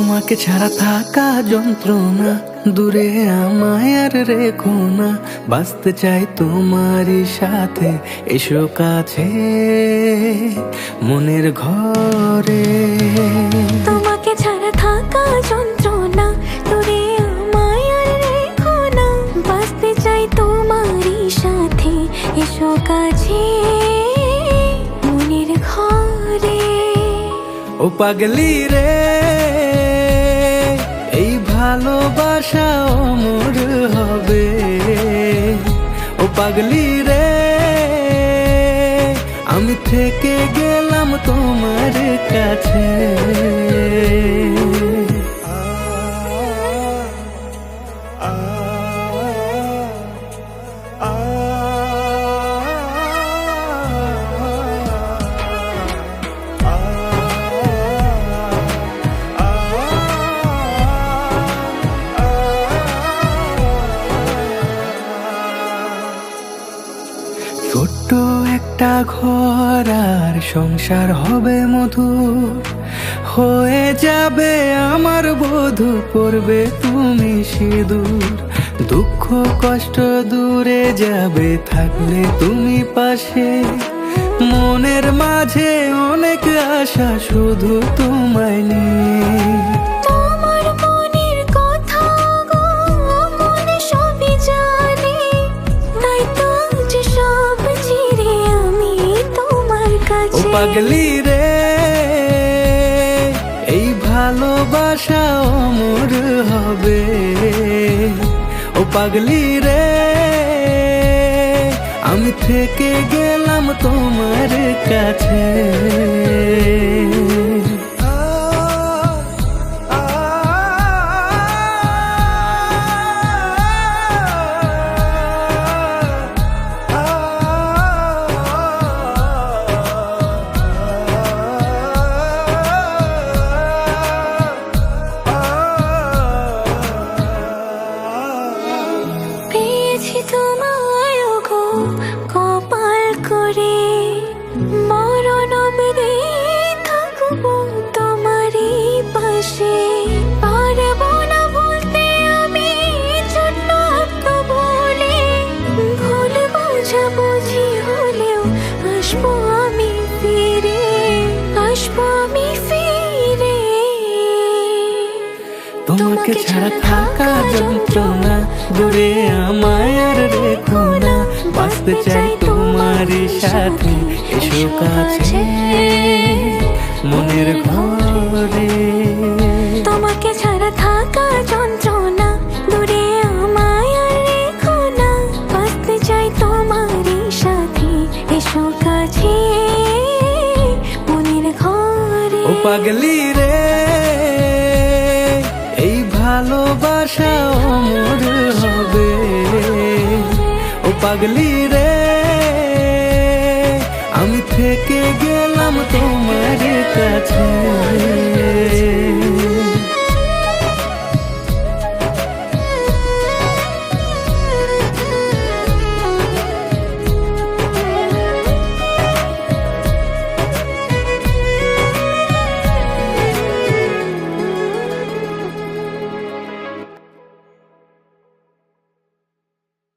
তোমাকে ছাড়া থাকা যন্ত্রণা, দূরে আমায় আর রেখো না। বাঁচতে চাই তোমারই সাথে, এসো কাছে মনের ঘরে। তোমাকে ছাড়া থাকা যন্ত্রণা, দূরে আমায় আর রেখো না। বাঁচতে চাই তোমারই সাথে, এসো কাছে মনের ঘরে। ও পাগলি রে, এই ভালোবাসা অমর হবে। ও পাগলি রে, আমি থেকে গেলাম তোমার কাছে। ছোট্ট একটা ঘর আর সংসার হবে মধুর, হয়ে যাবে আমার বধূ, পড়বে তুমি সিঁদুর। দুঃখ কষ্ট দূরে যাবে থাকলে তুমি পাশে, মনের মাঝে অনেক আশা শুধু তোমায় নিয়ে। তোমার মনের কথা গো মনে সবই জানে, তাই তো যে সব ছেড়ে আমি তোমার ও কাছে। পাগলি রে, এই ভালোবাসা অমর হবে। ও পাগলি রে, আমি থেকে গেলাম তোমার কাছে। পেয়েছি তোমায় গো কপাল করে, মরণ অবধি থাকবো তোমারই পাশে। পারবো না বলতে আমি ছোট্ট একটা বলে, ভুল বোঝাবুঝি হলেও আসবো আমি ফিরে, আসবো আমি ফিরে। তোমাকে ছাড়া থাকা যন্ত্রণা, দূরে আমায় আর রেখো না। বাঁচতে চাই তোমারই সাথে, এসো কাছে মনের ঘরে। তোমাকে ছাড়া থাকা যন্ত্রণা, দূরে আমায় আর রেখো না। বাঁচতে চাই তোমারই সাথে, এসো কাছে মনের ঘরে। ও পাগলি রে, এই ভালোবাসা অমর হবে। ও পাগলি রে, আমি থেকে গেলাম তোমার কাছে।